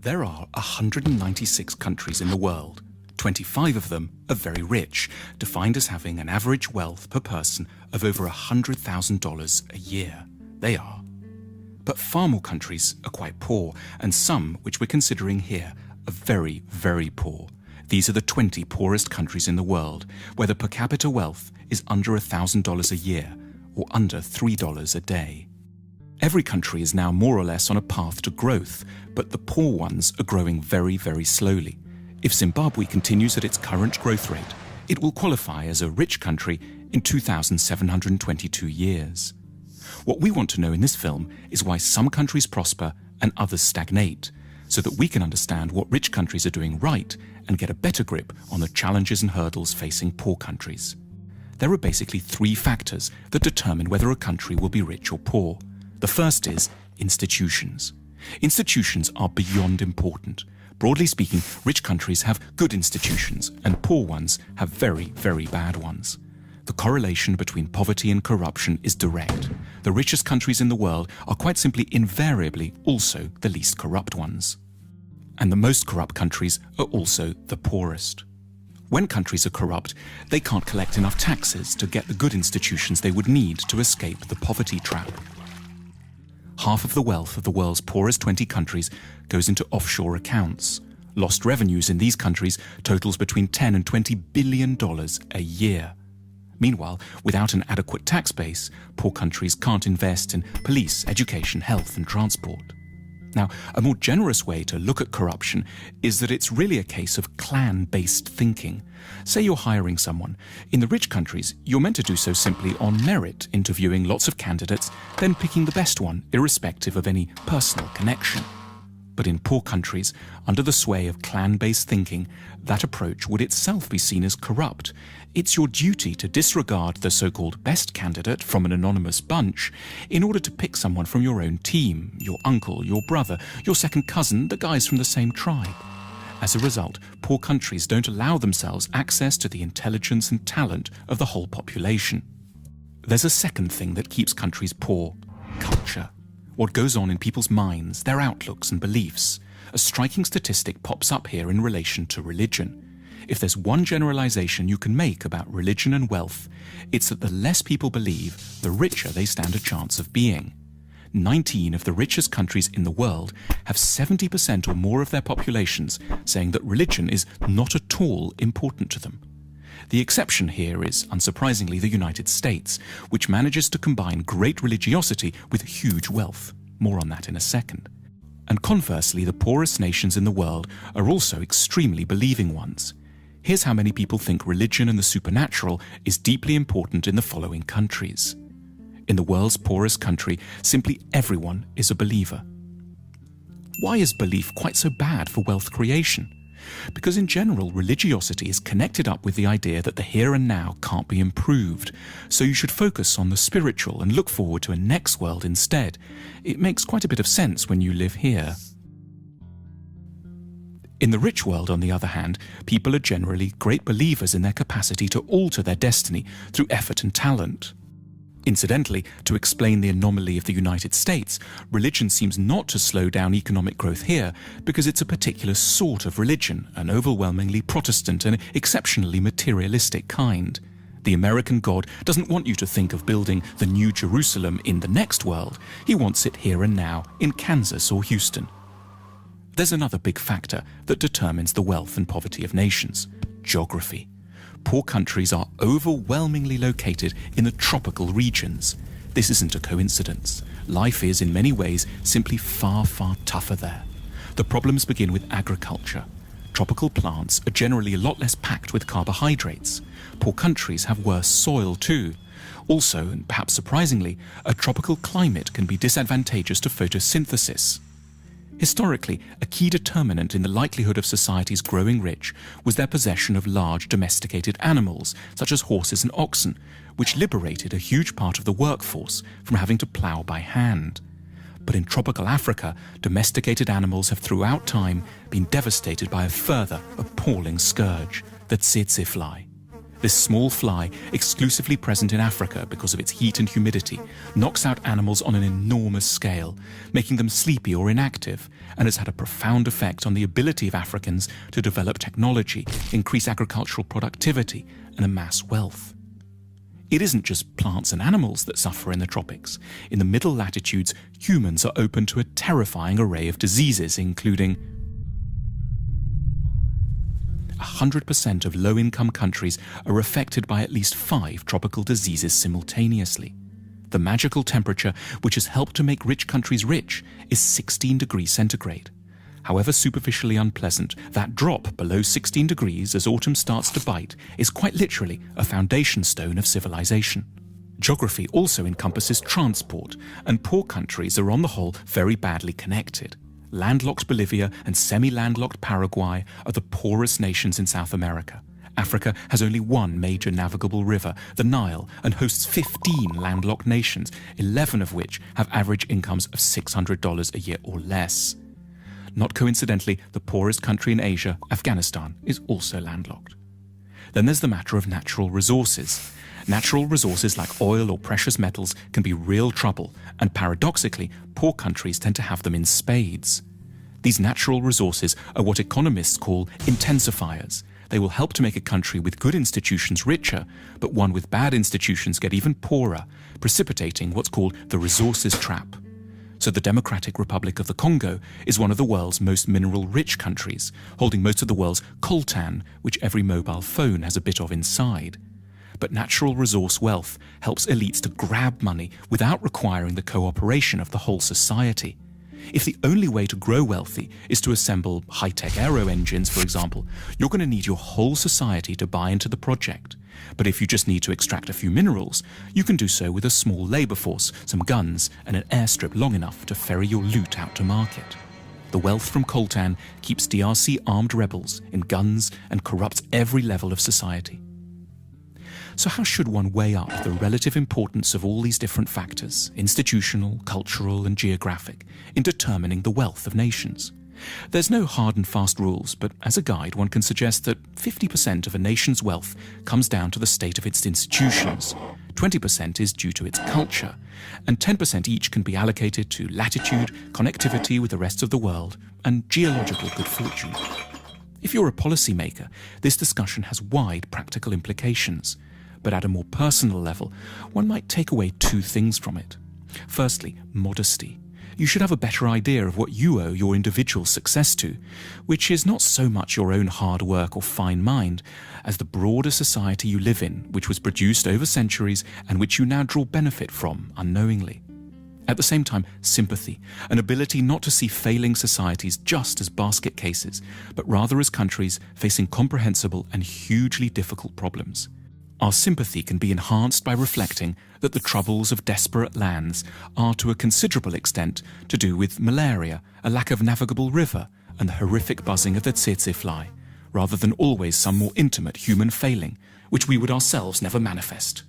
There are 196 countries in the world. 25 of them are very rich, defined as having an average wealth per person of over $100,000 a year. They are. But far more countries are quite poor, and some, which we're considering here, are very, very poor. These are the 20 poorest countries in the world, where the per capita wealth is under $1,000 a year, or under $3 a day. Every country is now more or less on a path to growth, but the poor ones are growing very, very slowly. If Zimbabwe continues at its current growth rate, it will qualify as a rich country in 2,722 years. What we want to know in this film is why some countries prosper and others stagnate, so that we can understand what rich countries are doing right and get a better grip on the challenges and hurdles facing poor countries. There are basically three factors that determine whether a country will be rich or poor. The first is institutions. Institutions are beyond important. Broadly speaking, rich countries have good institutions and poor ones have very, very bad ones. The correlation between poverty and corruption is direct. The richest countries in the world are quite simply invariably also the least corrupt ones. And the most corrupt countries are also the poorest. When countries are corrupt, they can't collect enough taxes to get the good institutions they would need to escape the poverty trap. Half of the wealth of the world's poorest 20 countries goes into offshore accounts. Lost revenues in these countries totals between $10 and $20 billion a year. Meanwhile, without an adequate tax base, poor countries can't invest in police, education, health and transport. Now, a more generous way to look at corruption is that it's really a case of clan-based thinking. Say you're hiring someone. In the rich countries, you're meant to do so simply on merit, interviewing lots of candidates, then picking the best one, irrespective of any personal connection. But in poor countries, under the sway of clan-based thinking, that approach would itself be seen as corrupt. It's your duty to disregard the so-called best candidate from an anonymous bunch in order to pick someone from your own team, your uncle, your brother, your second cousin, the guys from the same tribe. As a result, poor countries don't allow themselves access to the intelligence and talent of the whole population. There's a second thing that keeps countries poor: culture. What goes on in people's minds, their outlooks and beliefs. A striking statistic pops up here in relation to religion. If there's one generalization you can make about religion and wealth, it's that the less people believe, the richer they stand a chance of being. 19 of the richest countries in the world have 70% or more of their populations saying that religion is not at all important to them. The exception here is, unsurprisingly, the United States, which manages to combine great religiosity with huge wealth. More on that in a second. And conversely, the poorest nations in the world are also extremely believing ones. Here's how many people think religion and the supernatural is deeply important in the following countries. In the world's poorest country, simply everyone is a believer. Why is belief quite so bad for wealth creation? Because in general, religiosity is connected up with the idea that the here and now can't be improved, so you should focus on the spiritual and look forward to a next world instead. It makes quite a bit of sense when you live here. In the rich world, on the other hand, people are generally great believers in their capacity to alter their destiny through effort and talent. Incidentally, to explain the anomaly of the United States, religion seems not to slow down economic growth here because it's a particular sort of religion, an overwhelmingly Protestant and exceptionally materialistic kind. The American God doesn't want you to think of building the New Jerusalem in the next world. He wants it here and now, in Kansas or Houston. There's another big factor that determines the wealth and poverty of nations: geography. Poor countries are overwhelmingly located in the tropical regions. This isn't a coincidence. Life is, in many ways, simply far, far tougher there. The problems begin with agriculture. Tropical plants are generally a lot less packed with carbohydrates. Poor countries have worse soil too. Also, and perhaps surprisingly, a tropical climate can be disadvantageous to photosynthesis. Historically, a key determinant in the likelihood of societies growing rich was their possession of large domesticated animals, such as horses and oxen, which liberated a huge part of the workforce from having to plough by hand. But in tropical Africa, domesticated animals have throughout time been devastated by a further appalling scourge, the tsetse fly. This small fly, exclusively present in Africa because of its heat and humidity, knocks out animals on an enormous scale, making them sleepy or inactive, and has had a profound effect on the ability of Africans to develop technology, increase agricultural productivity, and amass wealth. It isn't just plants and animals that suffer in the tropics. In the middle latitudes, humans are open to a terrifying array of diseases, including 100% of low-income countries are affected by at least 5 tropical diseases simultaneously. The magical temperature, which has helped to make rich countries rich, is 16 degrees centigrade. However superficially unpleasant, that drop below 16 degrees as autumn starts to bite is quite literally a foundation stone of civilization. Geography also encompasses transport, and poor countries are on the whole very badly connected. Landlocked Bolivia and semi-landlocked Paraguay are the poorest nations in South America. Africa has only one major navigable river, the Nile, and hosts 15 landlocked nations, 11 of which have average incomes of $600 a year or less. Not coincidentally, the poorest country in Asia, Afghanistan, is also landlocked. Then there's the matter of natural resources. Natural resources like oil or precious metals can be real trouble, and paradoxically, poor countries tend to have them in spades. These natural resources are what economists call intensifiers. They will help to make a country with good institutions richer, but one with bad institutions get even poorer, precipitating what's called the resources trap. So the Democratic Republic of the Congo is one of the world's most mineral-rich countries, holding most of the world's coltan, which every mobile phone has a bit of inside. But natural resource wealth helps elites to grab money without requiring the cooperation of the whole society. If the only way to grow wealthy is to assemble high-tech aero engines, for example, you're going to need your whole society to buy into the project. But if you just need to extract a few minerals, you can do so with a small labor force, some guns, and an airstrip long enough to ferry your loot out to market. The wealth from coltan keeps DRC armed rebels in guns and corrupts every level of society. So how should one weigh up the relative importance of all these different factors, institutional, cultural, and geographic, in determining the wealth of nations? There's no hard and fast rules, but as a guide one can suggest that 50% of a nation's wealth comes down to the state of its institutions, 20% is due to its culture, and 10% each can be allocated to latitude, connectivity with the rest of the world, and geological good fortune. If you're a policymaker, this discussion has wide practical implications. But at a more personal level, one might take away 2 things from it. Firstly, modesty. You should have a better idea of what you owe your individual success to, which is not so much your own hard work or fine mind, as the broader society you live in, which was produced over centuries and which you now draw benefit from unknowingly. At the same time, sympathy, an ability not to see failing societies just as basket cases, but rather as countries facing comprehensible and hugely difficult problems. Our sympathy can be enhanced by reflecting that the troubles of desperate lands are to a considerable extent to do with malaria, a lack of navigable river, and the horrific buzzing of the tsetse fly, rather than always some more intimate human failing, which we would ourselves never manifest.